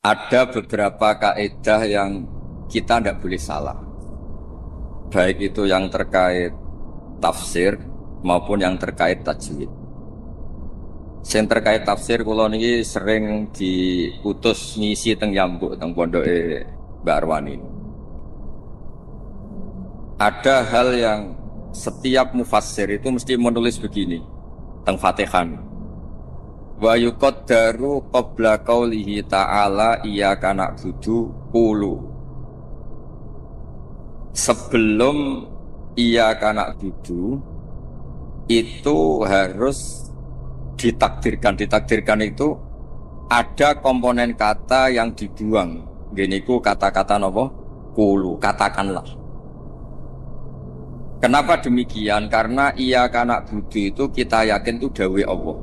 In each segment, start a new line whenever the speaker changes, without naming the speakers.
Ada beberapa kaidah yang kita tidak boleh salah. Baik itu yang terkait tafsir maupun yang terkait tajwid. Yang terkait tafsir kula niki sering diutus ngisi teng Yambuk teng pondoke Mbak Arwani. Ada hal yang setiap mufassir itu mesti menulis begini teng Fatihah. Wa yuqaddaru qabla qaulihi ta'ala iyyaka na'budu qulu. Sebelum iyyaka na'budu itu harus ditakdirkan itu ada komponen kata yang dibuang. Gini ku kata-kata napa? Qulu, katakanlah. Kenapa demikian? Karena iyyaka na'budu itu kita yakin itu dawuh Allah.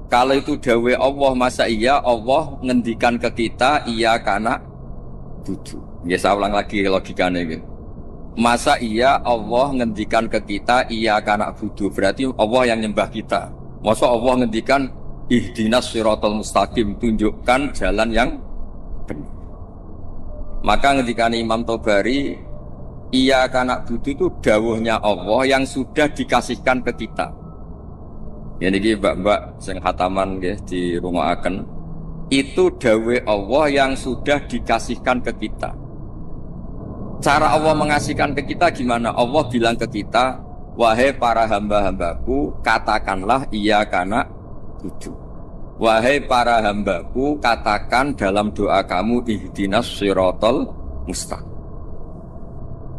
Kalau itu dawuh Allah, masa iya Allah ngendikan ke kita iyyaka na'budu. Ya saya ulang lagi logikanya gitu. Masa iya Allah ngendikan ke kita iyyaka na'budu, berarti Allah yang nyembah kita. Masa Allah ngendikan ihdinas siratal mustaqim, tunjukkan jalan yang benar. Maka ngendikan Imam Tobari iyyaka na'budu itu dawuhnya Allah yang sudah dikasihkan ke kita. Ya niki mbak-mbak sing khataman nggih dirungokaken, itu dawuh Allah yang sudah dikasihkan ke kita. Cara Allah mengasihkan ke kita gimana? Allah bilang ke kita, wahai para hamba-hambaku, katakanlah iyyaka na'budu. Wahai para hambaku, katakan dalam doa kamu ihdinas siratal mustaqim.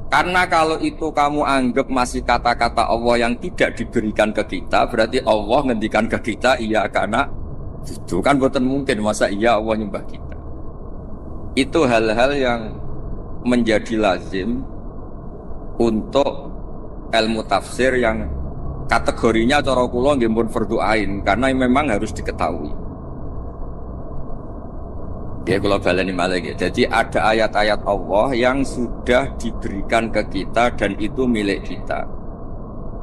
Karena kalau itu kamu anggap masih kata-kata Allah yang tidak diberikan ke kita, berarti Allah ngendikan ke kita iyyaka na'budu. Kan boten mungkin masa iya Allah nyembah kita. Itu hal-hal yang menjadi lazim untuk ilmu tafsir yang kategorinya cara kula nggih pun fardhu ain, karena memang harus diketahui. Ya kalau baleni malih. Jadi ada ayat-ayat Allah yang sudah diberikan ke kita dan itu milik kita.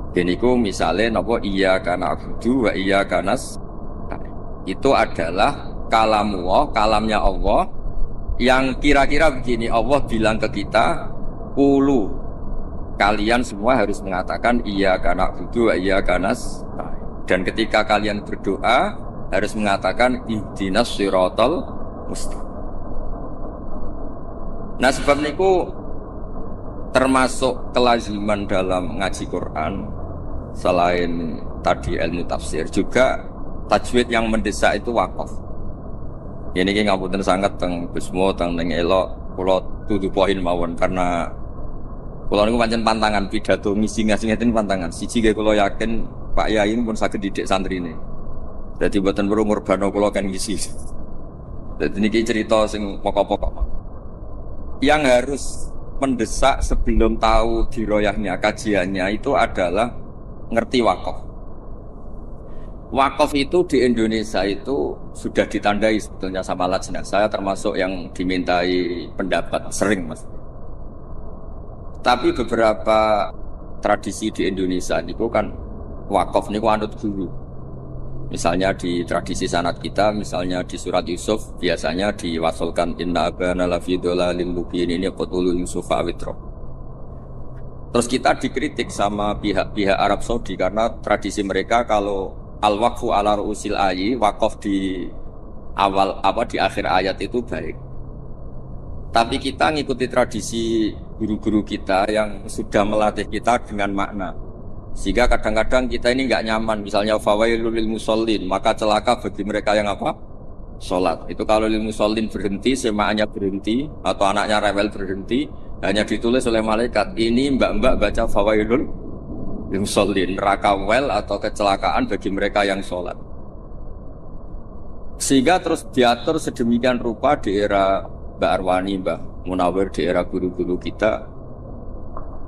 Deniku misalnya napa iyyaka na'budu wa iyyaka nasta'in. Itu adalah kalamullah, kalamnya Allah yang kira-kira begini, Allah bilang ke kita, qulu, kalian semua harus mengatakan iyyaka na'budu wa iyyaka nasta'in. Dan ketika kalian berdoa harus mengatakan ihdinas siratal mustaqim. Nah sebab niku termasuk kelaziman dalam ngaji Quran, selain tadi ilmu tafsir juga tajwid yang mendesak itu wakaf. Ini ngapunten sangat teng Bismo teng ning elok kula tutu poin mawon, karena kula niku pancen pantangan pidato ngisi-ngisi ngeten pantangan. Siji nggih kula yakin Pak Yai pun saged didik santrine. Dadi mboten perlu ngurbano kula kan ngisi. Jadi ini cerita sing pokok-pokok yang harus mendesak sebelum tahu diroyahnya kajiannya itu adalah ngerti wakaf. Wakaf itu di Indonesia itu sudah ditandai sebetulnya sama lajnah. Saya termasuk yang dimintai pendapat sering mas. Tapi beberapa tradisi di Indonesia itu kan wakaf ini anut guru. Misalnya di tradisi sanad kita, misalnya di surat Yusuf biasanya diwasolkan inna abana lafi dolalil mubin, ini qutulu Yusuf awitro. Terus kita dikritik sama pihak-pihak Arab Saudi karena tradisi mereka kalau al-waqfu ala ru'usil ayi, wakaf di awal di akhir ayat itu baik. Tapi kita ngikuti tradisi guru-guru kita yang sudah melatih kita dengan makna. Sehingga kadang-kadang kita ini nggak nyaman, misalnya fawailul lil musallin, maka celaka bagi mereka yang sholat. Itu kalau lil musallin berhenti, semaannya berhenti, atau anaknya rewel berhenti, hanya ditulis oleh malaikat, ini mbak-mbak baca fawailul lil musallin, neraka wel atau kecelakaan bagi mereka yang sholat. Sehingga terus diatur sedemikian rupa di era Mbak Arwani, Mbak Munawir, di era guru-guru kita,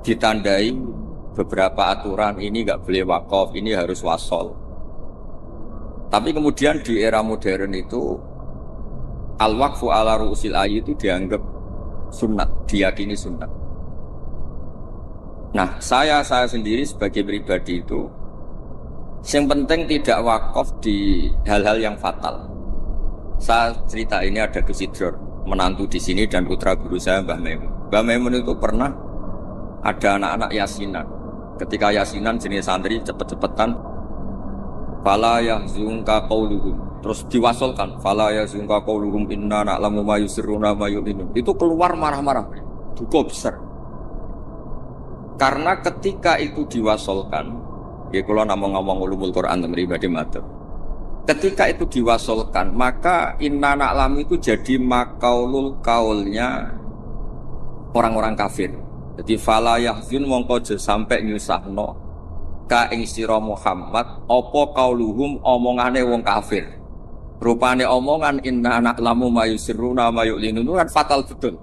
ditandai beberapa aturan, ini nggak boleh wakaf, ini harus wasol. Tapi kemudian di era modern itu al-waqfu ala ru'usil ayi itu dianggap sunnat, diyakini sunnat. Nah saya sendiri sebagai pribadi itu yang penting tidak wakaf di hal-hal yang fatal. Saya cerita ini ada Gus Idror, menantu di sini dan putra guru saya Mbah Maimun. Mbah Maimun itu pernah ada anak-anak yasinan. Ketika yasinan jenis santri cepet-cepetan, fala yahzunka qauluhum. Terus diwasolkan, fala yahzunka qauluhum inna na'lamu ma yusirruna ma yu'linun. Itu keluar marah-marah, duka besar. Karena ketika itu diwasolkan, ya kalau ngomong ulumul Quran pribadi matur. Ketika itu diwasolkan, maka inna na'lamu itu jadi makaulul kaulnya orang-orang kafir. Jadi fala yahzun mongko aja sampai nyusahno ka ing sira Muhammad apa kauluhum omongane wong kafir. Rupane omongan inna na'lamu ma yusirruna ma yu'linun kan fatal betul.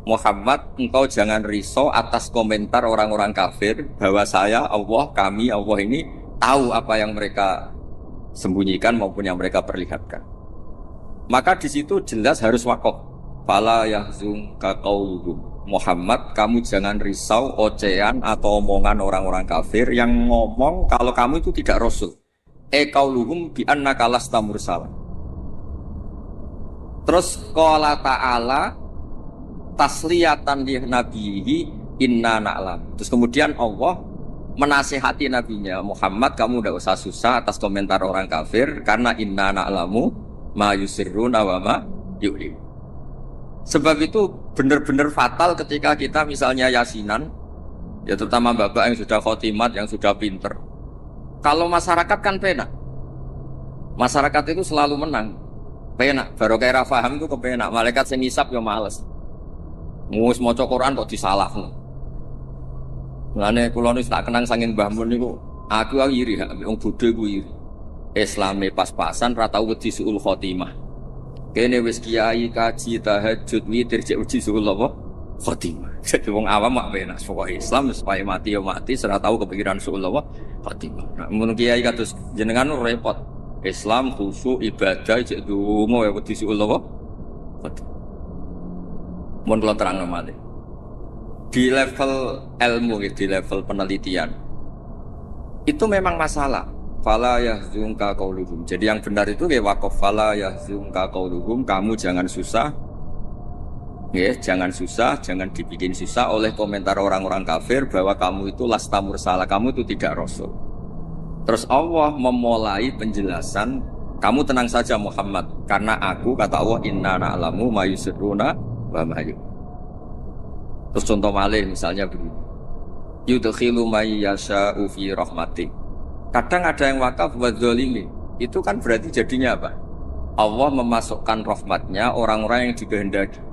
Muhammad, engkau jangan risau atas komentar orang-orang kafir bahwa saya, Allah, kami, Allah ini tahu apa yang mereka sembunyikan maupun yang mereka perlihatkan. Maka di situ jelas harus waqaf. Fala yahzunka qauluhum. Muhammad, kamu jangan risau ocehan atau omongan orang-orang kafir yang ngomong kalau kamu itu tidak rasul. Qauluhum bi annaka lasta mursal. Terus qala ta'ala tasliyatan li nabihi inna na'lam. Terus kemudian Allah menasihati nabinya, Muhammad kamu tidak usah susah atas komentar orang kafir karena inna na'lamu ma yusirruna wa ma yu'lin. Sebab itu benar-benar fatal ketika kita misalnya yasinan, ya terutama bapak yang sudah khotimat, yang sudah pinter. Kalau masyarakat kan penak, masyarakat itu selalu menang, penak. Baru kayak rafaham itu kepenak, malaikat sing ngisap ya males. Mus maca Quran kok disalahno. Mulane kula niku tak kenang saking Mbah Mun niku, aku iri hak wong bodho iku iri. Islame pas-pasan ra tau wedi suul khotimah. Kene wis kiai kaji tahajud witir cek wedi suul apa? Khotimah. Jadi wong awam mak penak pokoke Islam supaya mati ya mati, ora tau kepikiran suul apa? Khotimah. Nah, mun kiai kados jenengan repot. Islam khusyuk ibadah cek donga ya wedi suul apa? Khotimah. Mohon kalau terang nomade. Di level ilmu, di level penelitian, itu memang masalah. Fala yahzunka qauluhum. Jadi yang benar itu ya waqaf fala yahzunka qauluhum. Kamu jangan susah, ya jangan susah, jangan dibikin susah oleh komentar orang-orang kafir bahwa kamu itu lasta mursala, kamu itu tidak rasul. Terus Allah memulai penjelasan, kamu tenang saja Muhammad, karena aku kata Allah inna na'lamu ma yusirruna wa ma yu'linun. Terus contoh malih misalnya begini. Yudkhilu may yasha'u fi rahmati. Kadang ada yang wakaf wa dzalimin. Itu kan berarti jadinya apa? Allah memasukkan rahmatnya orang-orang yang dikehendaki.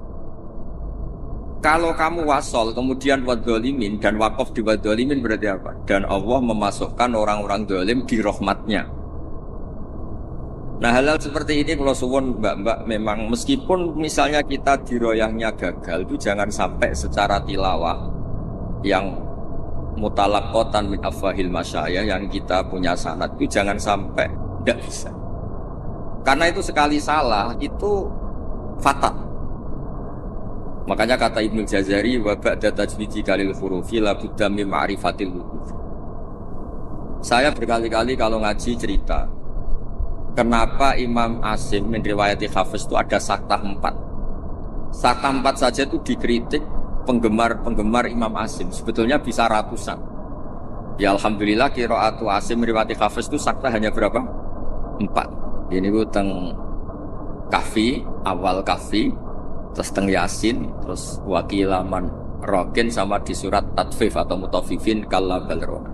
Kalau kamu wasol kemudian wa dzalimin dan wakaf di wa dzalimin berarti apa? Dan Allah memasukkan orang-orang zalim di rahmatnya. Nah hal-hal seperti ini kalau suwun mbak-mbak memang meskipun misalnya kita diroyahnya gagal itu jangan sampai secara tilawah yang mutalaqqatan min afwahil masyayikh yang kita punya sanad itu jangan sampai tidak bisa. Karena itu sekali salah itu fatal. Makanya kata Ibnu Jazari wa ba'da tajwidi kalil hurufi la budda min ma'rifatil huruf. Saya berkali-kali kalau ngaji cerita kenapa Imam Asim meriwayati Hafiz itu ada saktah 4. Saktah 4 saja itu dikritik penggemar Imam Asim. Sebetulnya bisa ratusan. Ya Alhamdulillah qiraatu Asim meriwayati Hafiz itu saktah hanya berapa? 4. Ini itu teng Kahfi, awal Kahfi, terus teng Yasin, terus wakilaman Rokin sama di surat Tatfif atau Mutafifin kalla balrona.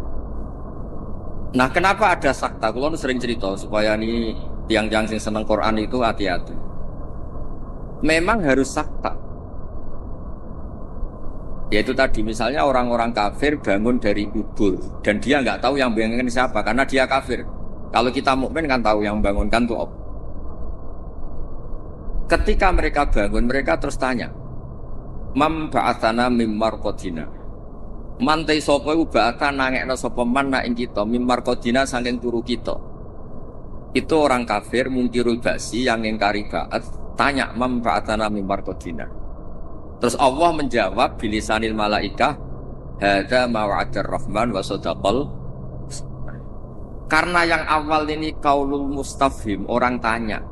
Nah kenapa ada sakta? Kalau sering cerita supaya ini tiang-tiang yang seneng Quran itu hati-hati. Memang harus sakta. Yaitu tadi misalnya orang-orang kafir bangun dari kubur dan dia nggak tahu yang bangunkan siapa karena dia kafir. Kalau kita mukmin kan tahu yang bangunkan itu apa. Ketika mereka bangun mereka terus tanya, "Mam ba'atsana mim marqadina." Mantai sapa iku ba'atsa nangekno sapa man nak ing kita mim marqadina saking turu kita. Itu orang kafir mungkirul ba'si yang ingkari ba'ats tanya, "Mam ba'atsana mim marqadina." Terus Allah menjawab bilisanil malaikah, hadza ma wa'adar rahman wa sadaqal. Karena yang awal ini qaulul mustafhim, orang tanya.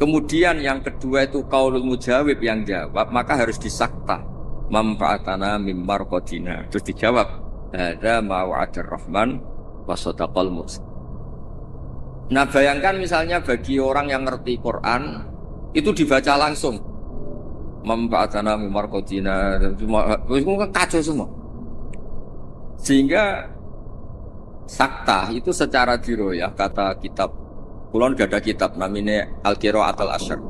Kemudian yang kedua itu qaulul mujawib yang jawab, maka harus disakta. Manfaatana mimmar qadina. Terus dijawab, ada ma'wa'adir rahman wa sadaqal mursalin. Nah, bayangkan misalnya bagi orang yang ngerti Quran itu dibaca langsung. Manfaatana mimmar qadina, itu kacau semua. Sehingga sakta itu secara diroyah, kata kitab kulon gak ada kitab namanya Al-Qira'at al-Asyr,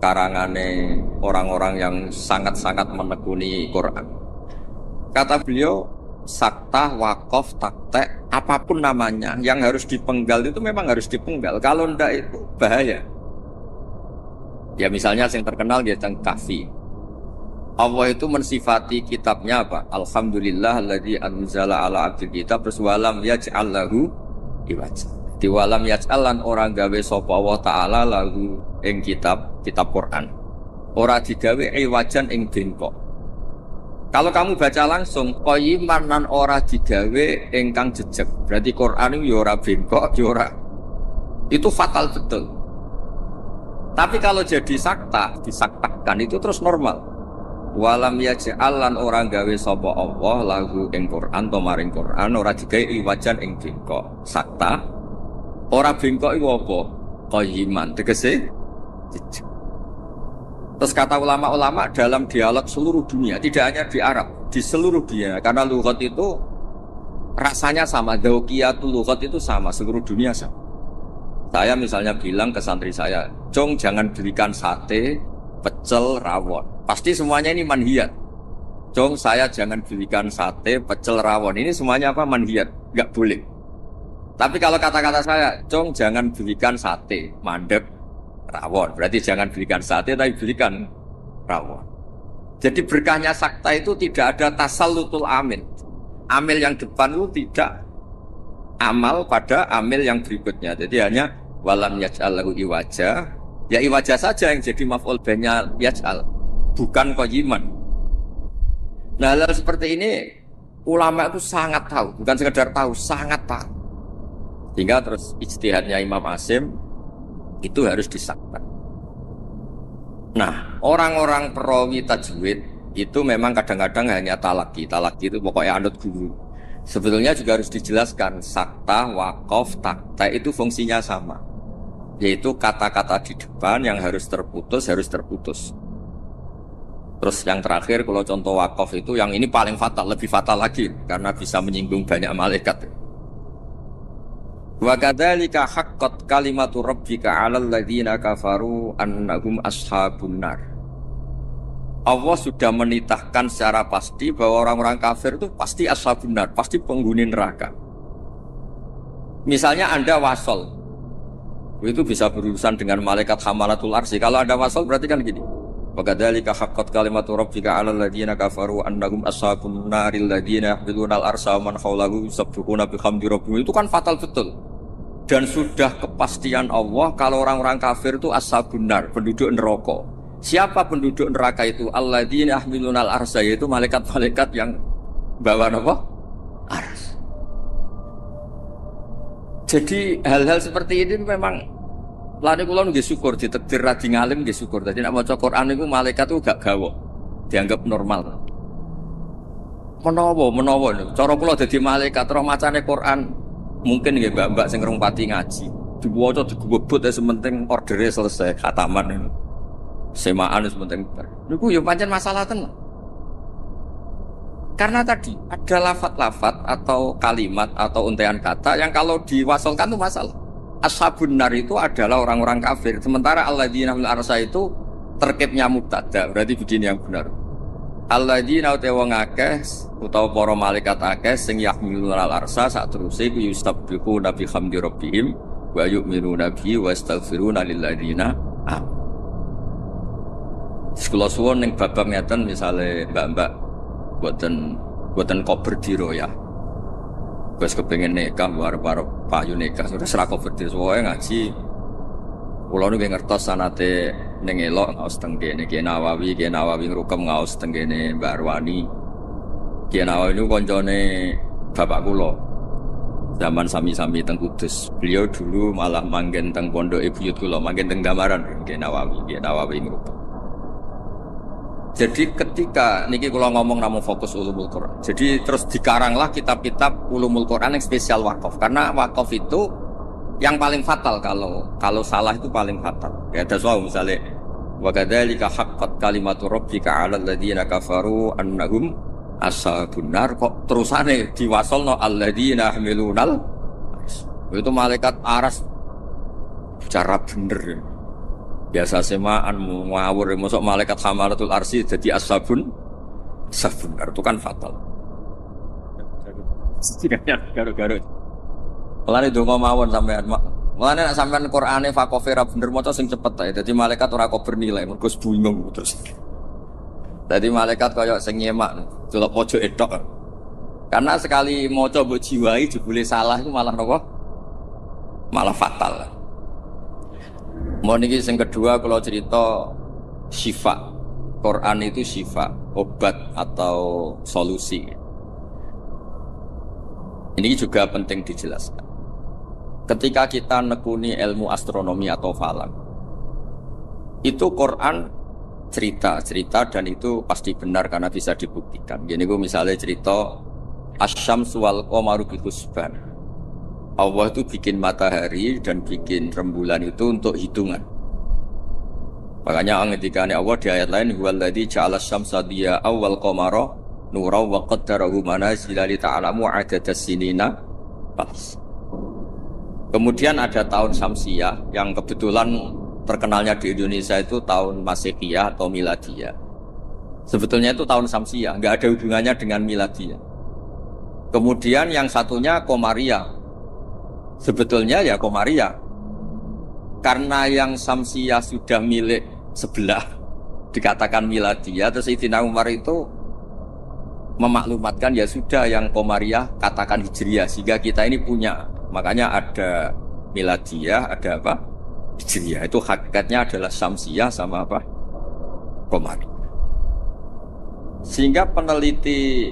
karangane orang-orang yang sangat-sangat menekuni Quran. Kata beliau, sakta, wakaf, taktek, apapun namanya yang harus dipenggal itu memang harus dipenggal. Kalau ndak itu bahaya. Ya misalnya yang terkenal dia tentang kahfi. Allah itu mensifati kitabnya apa? Alhamdulillah alladzi anzala ala abdil kitab walam yaj'al lahu iwaja. Di walam yaj'alan orang gawe sapa Allah taala lahu ing kitab Quran. Ora digawe iwajan ing bengkok. Kalau kamu baca langsung qayyiman nan ora digawe ingkang jejeg. Berarti Quran itu ya ora bengkok, ya ora. Itu fatal betul. Tapi kalau jadi sakta, disaktakan itu terus normal. Walam yaj'alan orang gawe sapa Allah lahu ing Quran to maring Quran ora digawe iwajan ing bengkok. Sakta ora bengkok iku apa? Qayyiman, tegese jejeg. Terus kata ulama-ulama dalam dialog seluruh dunia, tidak hanya di Arab, di seluruh dunia, karena lughat itu rasanya sama, dzauqiyatul lughat itu sama, seluruh dunia sama. Saya misalnya bilang ke santri saya, "Cong, jangan belikan sate, pecel, rawon." Pasti semuanya ini manhiyat. "Cong, saya jangan belikan sate, pecel, rawon." Ini semuanya apa? Manhiyat, enggak boleh. Tapi kalau kata-kata saya, "Cong, jangan belikan sate, mandek, rawon." Berarti jangan belikan sate, tapi belikan rawon. Jadi berkahnya sakta itu tidak ada tasallutul amil. Amil yang depan itu tidak amal pada amil yang berikutnya. Jadi hanya walam yaj'al lahu iwaja. Ya iwaja saja yang jadi maf'ul binya yaj'al, bukan qayyiman. Nah, hal seperti ini ulama itu sangat tahu, bukan sekedar tahu, sangat tahu. Sehingga terus ijtihadnya Imam Asim itu harus disahkan. Nah, orang-orang perawi tajwid itu memang kadang-kadang hanya talaki. Talaki itu pokoknya anut guru. Sebetulnya juga harus dijelaskan sakta, wakaf, takta itu fungsinya sama. Yaitu kata-kata di depan yang harus terputus, harus terputus. Terus yang terakhir kalau contoh wakaf itu yang ini paling fatal, lebih fatal lagi karena bisa menyinggung banyak malaikat. Wa kadzalika haqqat kalimatu rabbika 'alal ladzina kafaru annahum ashabun nar. Allah sudah menitahkan secara pasti bahwa orang-orang kafir itu pasti ashabun nar, pasti penghuni neraka. Misalnya Anda wasol, itu bisa berurusan dengan malaikat hamalatul arsy. Kalau Anda wasol berarti kan gini. Wa kadzalika haqqat kalimatu rabbika 'alal ladzina kafaru annahum ashabun naril ladzina yahmiluna al-arsya wa man hawlahu yusabbihuna bihamdi rabbihim. Itu kan fatal betul. Dan sudah kepastian Allah kalau orang-orang kafir itu ashabun nar, penduduk neraka. Siapa penduduk neraka itu? Alladzina yahmiluna al-arsya, yaitu malaikat-malaikat yang bawa apa? Ars. Jadi hal-hal seperti ini memang lane kula nggih syukur ditakdir radi ngalim nggih syukur. Dadi nek maca Quran niku malaikat itu gak gawok, dianggap normal. Menawa niku cara kula dadi malaikat roh macane Quran mungkin nggih mbak-mbak sing ngrungpati ngaji. Diwaca digebut ya sementing ordere selesai khataman niku. Semaan sementing niku ya pancen masalah tenan. Karena tadi ada lafat-lafat atau kalimat atau untaian kata yang kalau diwasolkan itu masalah. Ashabun nar itu adalah orang-orang kafir. Sementara alladzina fil arsya itu terkibnya mubtada. Berarti begini yang benar. Alladzina wong akeh utawa para malaikat akeh sing yahmiluna al-arsya sateruse ku yustabbiquna bi hamdi rabbihim wa yu'minuna bihi wa yastaghfiruna lil ladzina amanu. Sekolah suwon ning bab ngeten misale mbak-mbak boten kober diroyah. Wes kepengin nikah arep-arep payu nikah terus ra kober disuwe ngaji. Kula niku ngertos sanate ning elok ngaos teng kene Ki Nawawi ngrukem ngaos teng kene Mbak Arwani. Ki Nawawi niku kancane bapak kula. zaman sami-sami teng Kudus. Beliau dulu malah manggen teng pondok Buyut kula, manggen teng Damaran nggih Nawawi ngrupa. Jadi ketika niki kula ngomong namung fokus ulumul Quran. Jadi terus dikaranglah kitab-kitab ulumul Quran yang spesial wakaf. Karena wakaf itu yang paling fatal kalau salah itu paling fatal. Ya ada soal misalnya wa kadzalika haqqat kalimatu rabbika 'alal ladzina kafaru annahum ashabun nar, kok terusane diwasolno alladzina hamilunal itu malaikat aras bicara bener. Biasa semaan ngawur masuk malaikat hamalatul arsi jadi ashabun nar itu kan fatal. Garu-garu. Mulane donga mawon sampean. Mulane nek sampean Qur'ane fakofera bener maca sing cepet ae. Dadi malaikat ora kok bernilai, mergo bingung terus. Dadi malaikat kaya sing nyemak delok pojok etok. Karena sekali maca mbok jiwai jebule salah itu malah napa? Malah fatal. Mau niki sing kedua kalau cerita syifa. Quran itu syifa, obat atau solusi. Ini juga penting dijelaskan. Ketika kita nekuni ilmu astronomi atau falak, itu Quran cerita dan itu pasti benar karena bisa dibuktikan. Jadi gue misalnya cerita Asyamsu wal qamaru bi husban. Allah itu bikin matahari dan bikin rembulan itu untuk hitungan. Makanya ketika Allah di ayat lain huwallazi ja'ala asy-syamsa diya'an wal qamara nuran wa qaddarahu manazila li ta'lamu 'adadas sinina. Kemudian ada tahun Syamsiyah yang kebetulan terkenalnya di Indonesia itu tahun Masehiyah atau Miladiyah. Sebetulnya itu tahun Syamsiyah, nggak ada hubungannya dengan Miladiyah. Kemudian yang satunya Qamariyah. Sebetulnya ya Qamariyah. Karena yang Syamsiyah sudah milik sebelah dikatakan Miladiyah, terus Sayyidina Umar itu memaklumatkan ya sudah yang Qamariyah katakan Hijriyah sehingga kita ini punya. Makanya ada Miladiyah, ada apa? Hijriyah. Itu hakikatnya adalah Syamsiyah sama apa? Qamariyah. Sehingga peneliti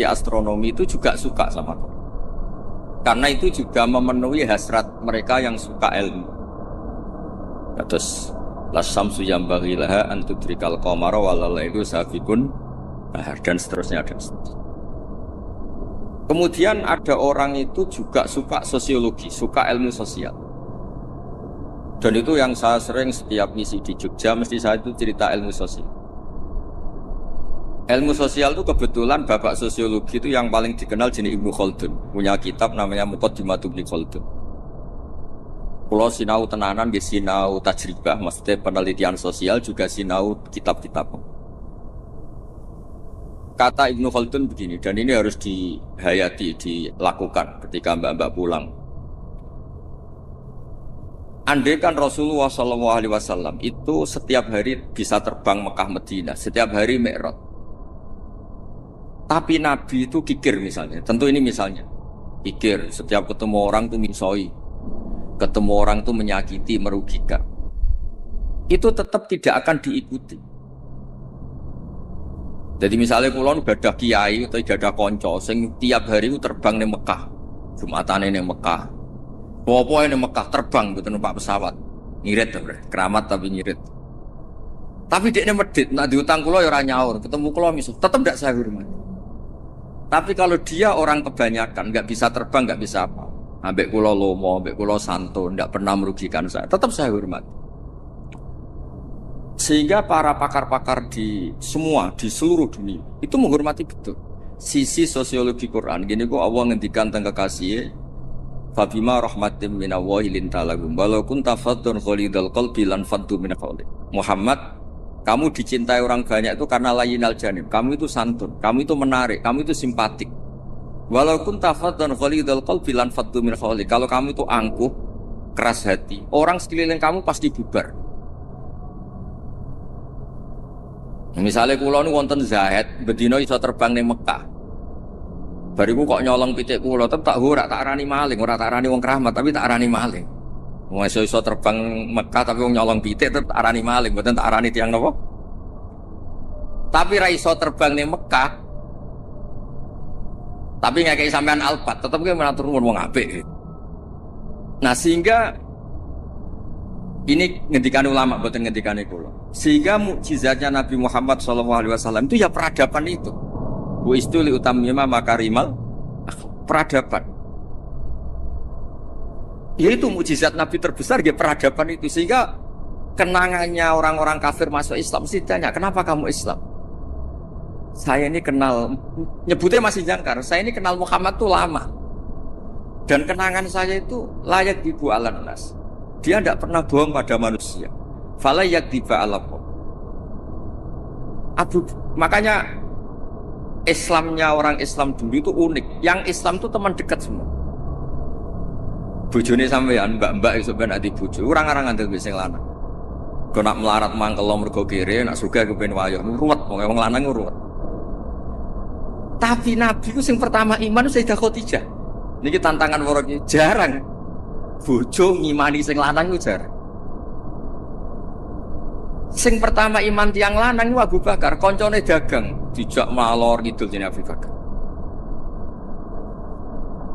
astronomi itu juga suka sama Quran. Karena itu juga memenuhi hasrat mereka yang suka ilmu. Terus las-syamsu yambaghi laha an tudrikal qamara wal lailu sabiqun dan seterusnya dan seterusnya. Kemudian ada orang itu juga suka sosiologi, suka ilmu sosial. Dan itu yang saya sering setiap misi di Jogja mesti saya itu cerita ilmu sosial. Ilmu sosial itu kebetulan bapak sosiologi itu yang paling dikenal jenis Ibnu Khaldun. Punya kitab namanya Muqaddimatu Ibnu Khaldun. Kalau sinau tenanan, sinau tajribah, maksudnya penelitian sosial juga sinau kitab-kitab. Kata Ibnu Khaldun begini, dan ini harus dihayati, dilakukan ketika mbak-mbak pulang. Andai kan Rasulullah SAW itu setiap hari bisa terbang Mekah Madinah, setiap hari Mi'raj. Tapi Nabi itu kikir misalnya, tentu ini misalnya, kikir setiap ketemu orang itu misoi, ketemu orang itu menyakiti, merugikan. Itu tetap tidak akan diikuti. Jadi misalnya kulon gadah kiai atau gadah konco, sing tiap hari itu terbang di Mekah, Jumatan ini Mekah, bawa-bawa ini Mekah terbang gitu numpak pesawat, ngirit keramat tapi ngirit. Tapi dia medit, nak diutang kulo ya orang nyaur, ketemu kulo misalnya, tetap tidak saya hormati. Tapi kalau dia orang kebanyakan, nggak bisa terbang, nggak bisa apa, ambek kulo lomo, ambek kulo santo, nggak pernah merugikan saya, tetap saya hormati. Sehingga para pakar-pakar di seluruh dunia itu menghormati betul sisi sosiologi Quran. Gini kok Allah ngendikan tentang kekasih, Fabima rahmatim minallahi lintalagum walau kunta faddun ghalidhal qalbi lan faddu min hawlik. Muhammad, kamu dicintai orang banyak itu karena layinal janib. Kamu itu santun, kamu itu menarik, kamu itu simpatik. Walau kunta faddun ghalidhal qalbi lan faddu min hawlik. Kalau kamu itu angkuh, keras hati, orang sekeliling kamu pasti bubar. Misalnya kula nu wonten Zahid, bedino iso terbang ning Mekah. Bariku kok nyolong pitik kula, tetep tak ora tak arani maling, ora tak arani wong keramat, tapi tak arani maling. Wong iso terbang Mekah tapi wong nyolong pitik tetep tak arani maling, mboten tak arani tiyang napa. Tapi ra iso terbang ning Mekah. Tapi ngekei sampean alpat, tetep kowe matur nuwun wong apik. Nah, sehingga ini ngendikan ulama, bukan ngendikan kula. Sehingga mukjizatnya Nabi Muhammad SAW itu ya peradaban itu. Wa istuli utamima makarimal peradaban. Yaitu mukjizat Nabi terbesar ya peradaban itu. Sehingga kenangannya orang-orang kafir masuk Islam mesti tanya, kenapa kamu Islam? Saya ini kenal, nyebutnya masih jangkar, saya ini kenal Muhammad tuh lama. Dan kenangan saya itu layak dibu alan nas. Dia tidak pernah bohong pada manusia. Fala yakdiba alakum. Makanya Islamnya orang Islam dulu itu unik. Yang Islam itu teman dekat semua. Bojone sampean, mbak-mbak sampean ati bojo, orang-orang ngandel wis sing lanang. Kok nak melarat mangkel mergo kere, nak sugih kepen wayah, ruwet wong lanang ruwet. Tapi Nabi itu sing pertama iman Sayyidah Khadijah. Niki tantangan waroknya jarang. Bojo ngimani sing lanang itu jarang. Sing pertama iman tiang lanang itu Abu Bakar, koncone dagang, dijak malor ngidul jenenge Abu Bakar.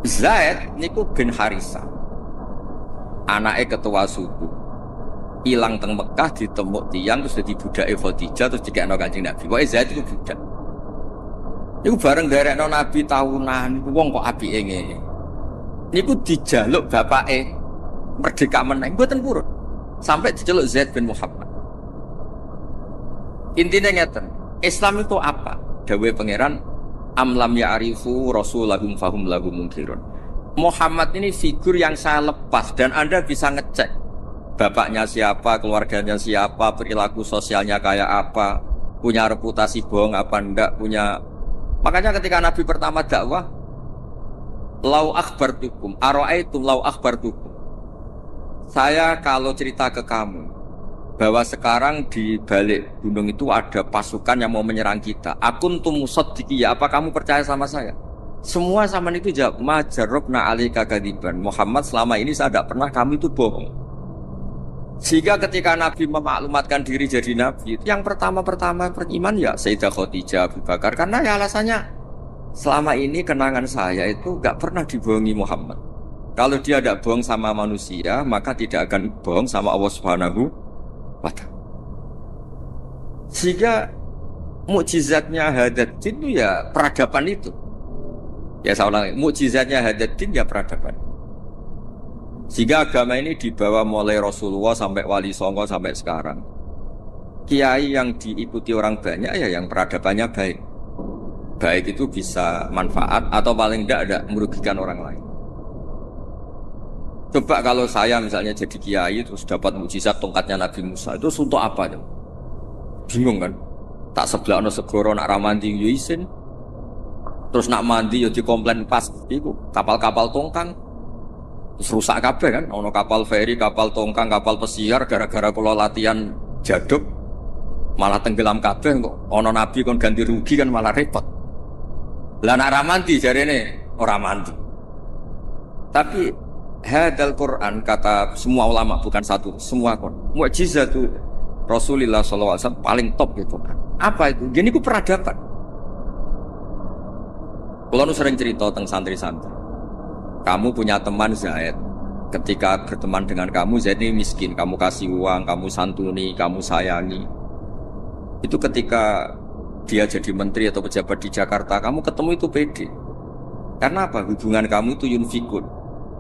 Zaid niku bin Harisah. Anake ketua suku. Ilang teng Mekah ditemuk tiang terus dadi budake Khadijah terus dikekno Kanjeng Nabi. Pokoke Zaid iku budak. Niku bareng nderekno Nabi tahunan, wong kok apike ngene. Niku dijaluk bapake merdeka meneng mboten purun. Sampai diceluk Zaid bin Muhammad. Intinya ngeten, Islam itu apa? Dawuhe pangeran amlam ya'rifu rasulahum fahum lahum munkirun. Muhammad ini figur yang saya lepas dan Anda bisa ngecek bapaknya siapa, keluarganya siapa, perilaku sosialnya kayak apa, punya reputasi bohong apa enggak, punya. Makanya ketika Nabi pertama dakwah, lau akhbartukum, ara'aitum lau akhbartukum. Saya kalau cerita ke kamu bahwa sekarang di balik gunung itu ada pasukan yang mau menyerang kita. Akuntum musaddiqiyya, apa kamu percaya sama saya? Semua sama itu jawab, ma jarrabna alaika kadiban. Muhammad, selama ini saya tidak pernah kami itu bohong. Sehingga ketika Nabi memaklumatkan diri jadi Nabi, yang pertama-tama beriman ya Sayyidah Khadijah, Abu Bakar. Karena ya alasannya, selama ini kenangan saya itu gak pernah dibohongi Muhammad. Kalau dia tidak bohong sama manusia, maka tidak akan bohong sama Allah Subhanahu wa ta'ala. Sehingga mukjizatnya Hadaddin itu ya peradaban itu. Ya saya ulangi, mukjizatnya Hadaddin ya peradaban. Sehingga agama ini dibawa mulai Rasulullah sampai Wali Songo sampai sekarang. Kiai yang diikuti orang banyak ya yang peradabannya baik. Baik itu bisa manfaat atau paling tidak ada merugikan orang lain. Coba kalau saya misalnya jadi kiai terus dapat mukjizat tongkatnya Nabi Musa, itu untuk apa tuh? Bingung kan? Tak sebelah segoro nak ramandi yo isin. Terus nak mandi yo dikomplain pas iku kapal-kapal tongkang. Terus rusak kabeh kan? Ono kapal feri, kapal tongkang, kapal pesiar gara-gara kula latihan jaduk malah tenggelam kabeh kok. Ono nabi kon ganti rugi kan malah repot. Lah nak ramandi jarene ora mandi. Tapi hadal Quran kata semua ulama bukan satu, semua kon. Mukjizatu Rasulullah SAW paling top gitu kan. Apa itu? Gini ku peradaban. Kalau nu sering cerita tentang santri-santri. Kamu punya teman Zaid. Ketika berteman dengan kamu, Zaid ini miskin. Kamu kasih uang, kamu santuni, kamu sayangi. Itu ketika dia jadi menteri atau pejabat di Jakarta, kamu ketemu itu pede. Karena apa? Hubungan kamu itu yunfikun.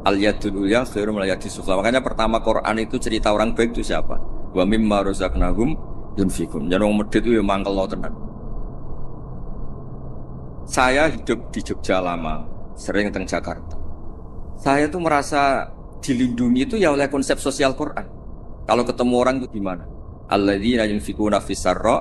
Al-yadul ulya khairum al-yadis sufla. Makanya pertama Quran itu cerita orang baik itu siapa? Wa mimma razaqnahum yunfikun. Jadi orang medit itu yang mangkel lo tenan. Saya hidup di Jogja lama, sering teng Jakarta. Saya tuh merasa dilindungi itu ya oleh konsep sosial Quran. Kalau ketemu orang itu gimana? Alladzina yunfikuna fis-sarra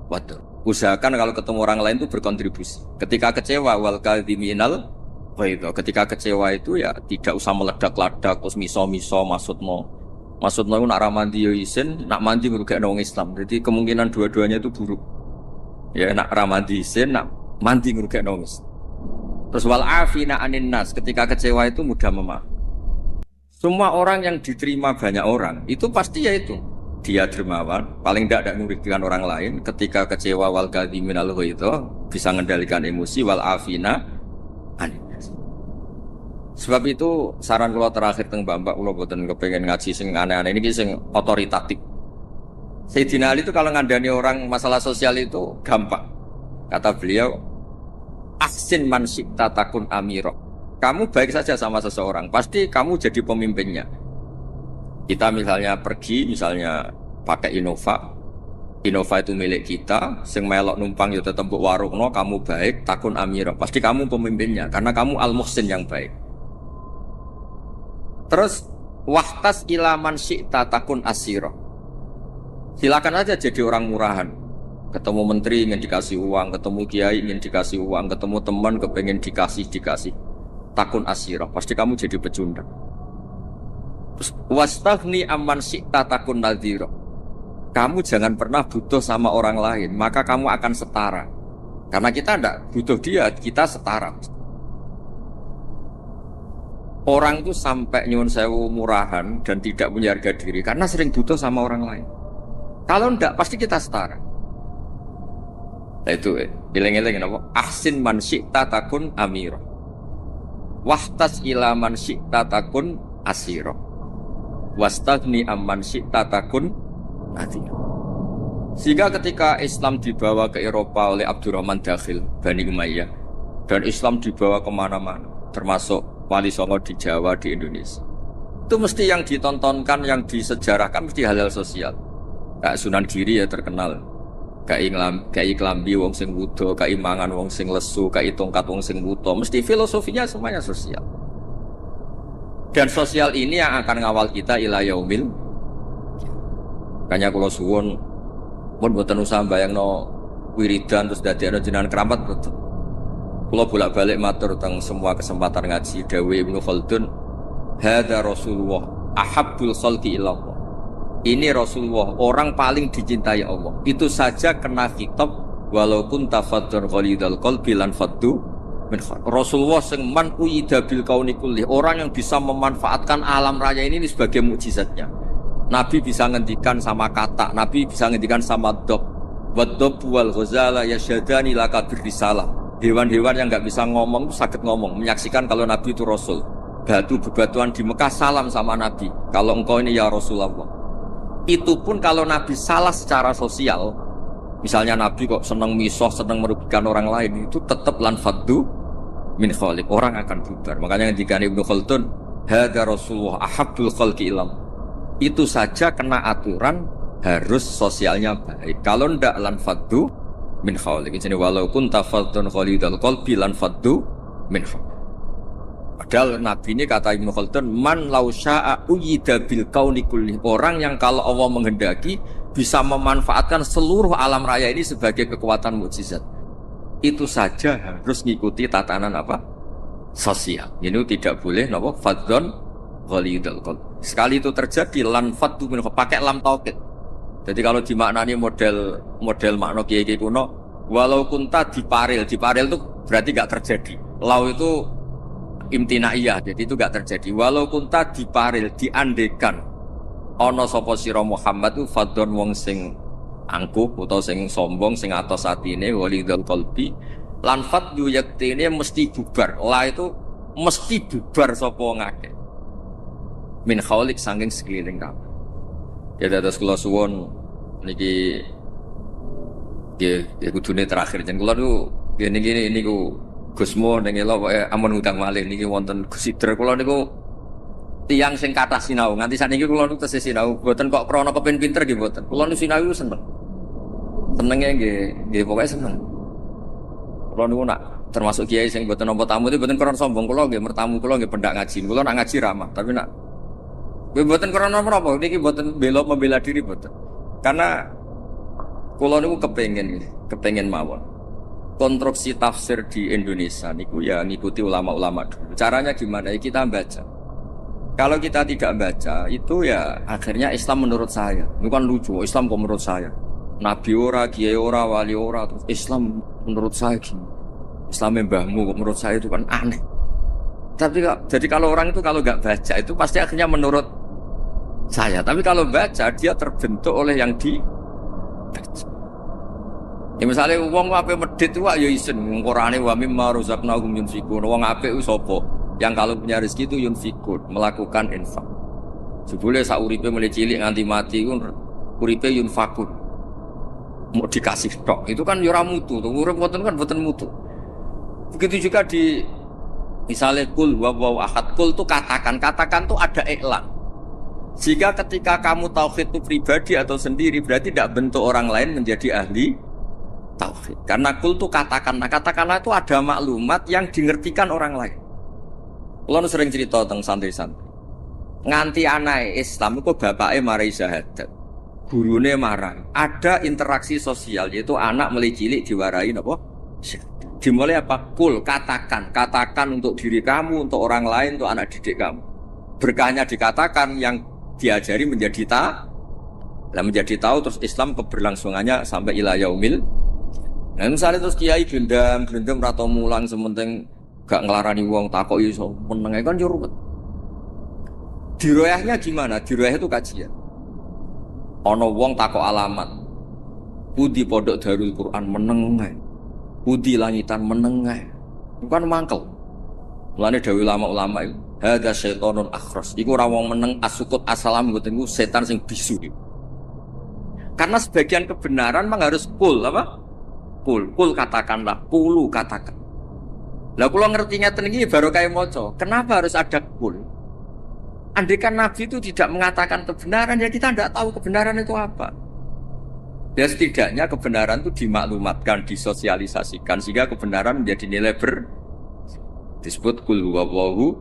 wa dharra. Usahakan kalau ketemu orang lain itu berkontribusi. Ketika kecewa wal kadhiminal ghaidha. Ketika kecewa itu ya tidak usah meledak-ledak terus miso-miso maksudno itu nak ramandi yo isin, nak mandi ngrugekno wong Islam. Jadi kemungkinan dua-duanya itu buruk. Ya nak ramandi isin, nak mandi ngrugekno wong Islam. Terus wal afina anin nas, ketika kecewa itu mudah memaafkan. Semua orang yang diterima banyak orang itu pasti ya itu dia dermawan, paling tidak merugikan orang lain. Ketika kecewa wal kadhimin al ghaidha, bisa mengendalikan emosi wal afina an. Sebab itu saran kula terakhir teng Mbak kula boten kepengen ngaji sing aneh-aneh ini sing otoritatif. Sayyidina Ali itu kalau ngandani orang masalah sosial itu gampang. Kata beliau, ahsin man syi'ta takun amiro. Kamu baik saja sama seseorang, pasti kamu jadi pemimpinnya. Kita misalnya pergi, misalnya pakai Innova. Innova itu milik kita, sing melok numpang ya tetep mbok warungno, kamu baik, takun amiro. Pasti kamu pemimpinnya, karena kamu al-muhsin yang baik. Terus, wahtas ilaman syi'ta takun asiro. Silakan aja jadi orang murahan. Ketemu menteri ingin dikasih uang, ketemu kiai ingin dikasih uang, ketemu teman kepengen dikasih. Takun asiro, pasti kamu jadi pecundang. Wastaghni amman syi'ta takun nadhiro. Kamu jangan pernah butuh sama orang lain, maka kamu akan setara. Karena kita tidak butuh dia, kita setara. Orang itu sampai nyuwun sewu murahan dan tidak punya harga diri karena sering butuh sama orang lain. Kalau tidak, pasti kita setara. Nah itu, ileng-ileng apa? Ahsin man syi'ta takun amiro. Wahtas ila man syi'ta takun asiro. Wastaghni amman syi'ta takun nadhiro. Sehingga ketika Islam dibawa ke Eropa oleh Abdurrahman Dakhil, Bani Umayyah, dan Islam dibawa kemana-mana, termasuk Wali Songo di Jawa, di Indonesia, itu mesti yang ditontonkan, yang disejarahkan mesti hal-hal sosial. Kayak Sunan Giri ya terkenal, kayak klambi wong sing wudo, kayak mangan wong sing lesu, kayak tongkat wong sing wuto, mesti filosofinya semuanya sosial. Dan sosial ini yang akan ngawal kita ila yaumil. Makanya kula suwun mun mboten usah bayangno wiridan terus dadekno jenengan keramat betul. Kula bolak-balik matur teng semua kesempatan ngaji dawuh Ibnu Khaldun, hadza Rasulullah ahabbul khalqi ilallah. Ini Rasulullah, orang paling dicintai Allah. Itu saja kena khitab walaupun tafadzur ghalidul qalbi lan faddu min khalq. Rasulullah sing man uida bil kauni kulli, orang yang bisa memanfaatkan alam raya ini sebagai mukjizatnya. Nabi bisa ngendikan sama kata, Nabi bisa ngendikan sama dob. Waddob wal ghazala yasyadani laka birrisalah. Hewan-hewan yang enggak bisa ngomong sakit ngomong, menyaksikan kalau Nabi itu Rasul. Batu bebatuan di Mekah salam sama Nabi. Kalau engkau ini ya Rasulullah. Itu pun kalau Nabi salah secara sosial, misalnya Nabi kok senang misoh, senang merugikan orang lain, itu tetap lan faddu min khaliq, orang akan bubar. Makanya ketika Ibnu Khaldun, hadza Rasulullah ahabbul khalqi ilallah. Itu saja kena aturan harus sosialnya baik. Kalau ndak lan faddu min khaliq. Jadi walaupun tafadzun khalidul qalbi lan faddu min khaliq. Padahal Nabi ini kata Ibnu Khaldun, man lau sya'a uyida bil kauni kulli, orang yang kalau Allah menghendaki bisa memanfaatkan seluruh alam raya ini sebagai kekuatan mukjizat. Itu saja harus ngikuti tatanan apa? Sosial. Ini tidak boleh napa fadzon ghalidul qalb. Sekali itu terjadi lan faddu min pakai lam taukid. Jadi kalau dimaknani model makna kiai-kiai kuno, walau kunta diparil itu berarti enggak terjadi. Lau itu imtinaiyah, jadi itu gak terjadi. Walaupun tadi paril diandekan ana sapa sira Muhammad itu fadhon wong sing angkuh utawa sing sombong sing atos atine walidul qalbi lan fadhu yaktine mesti bubar. La itu mesti bubar sapa ngake min khaulik saking sekeliling kabeh. Ya dados kula suwun niki nggih kudune terakhir jen kula niku ngene niku Gusmo ning elok pokoke amun hutang malih niki wonten Gus Sidr kula niku tiyang sing kathah sinau nganti saniki kula niku tesih sinau mboten kok krana kepen pinter nggih mboten. Kula niku sinau seneng. Senenge nggih pokoke seneng. Kula niku nak termasuk kiai sing mboten nampa tamu itu mboten krana sombong kula nggih mertamu kula nggih pendak ngaji. Kula nak ngaji ramah tapi nak mboten krana napa niki mboten membela diri mboten. Karena kula niku kepengin mawon. Konstruksi tafsir di Indonesia niku ya ngikuti ulama-ulama dulu. Caranya gimana? Ya kita baca. Kalau kita tidak baca itu ya akhirnya Islam menurut saya. Itu kan lucu, Islam kok menurut saya. Nabi ora, kiai ora, wali ora, terus Islam menurut saya gini. Islam mbahmu kok menurut saya itu kan aneh. Tapi jadi kalau orang itu kalau nggak baca itu pasti akhirnya menurut saya. Tapi kalau baca dia terbentuk oleh yang dibaca. Ya misalnya wong apik medhit wae ya isen Qur'ane wa mimma razaqnahum yunfikun. Wong apik ku sapa? Yang kalau punya rezeki itu yunfikun, melakukan infak. Sebelumnya sauripe mulai cilik nganti mati pun uripe yunfakun. Mau dikasih tok, itu kan yura mutu, urip boten kan boten mutu. Begitu juga di misalnya kul wawaw ahad, kul tuh katakan tuh ada iklan. Jika ketika kamu tauhid itu pribadi atau sendiri, berarti tidak bentuk orang lain menjadi ahli tauhid. Karena kul tuh katakanlah itu ada maklumat yang dingertikan orang lain. Kalau sering cerita tentang santri-santri. Nganti anak Islam itu bapaknya marai syahadat, gurunya marah. Ada interaksi sosial, yaitu anak mulai cilik diwarai apa? Dimulai apa? Kul, katakan untuk diri kamu, untuk orang lain, untuk anak didik kamu. Berkahnya dikatakan, yang diajari menjadi menjadi tahu, terus Islam keberlangsungannya sampai ila yaumil. Nah misalnya terus kiai gelendam atau mulang sementing gak ngelarani wong takok iso meneng kan yo ruwet. Diroyahnya gimana? Diroyah itu kajian. Ana wong takok alamat. Pudi pondok Darul Quran meneng ae. Pudi langitan meneng ae. Bukan mangkel. Mulane dawuh ulama-ulama itu, hadza syaitonun akhras. Iku ora wong meneng asukut asalam mboten iku setan sing bisu. Karena sebagian kebenaran memang harus kul apa? Kul katakanlah, kulu katakan. Lah kula ngertinya teniki baru kayak maca. Kenapa harus ada kul? Andaikan Nabi itu tidak mengatakan kebenaran, ya kita tidak tahu kebenaran itu apa. Ya setidaknya kebenaran itu dimaklumatkan, disosialisasikan, sehingga kebenaran menjadi nilai disebut kul huwallahu.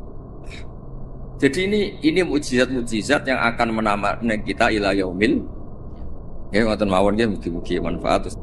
Jadi ini mukjizat-mukjizat yang akan menamatkan kita ila yaumil. Ya ngoten mawon nggih mugi-mugi manfaat.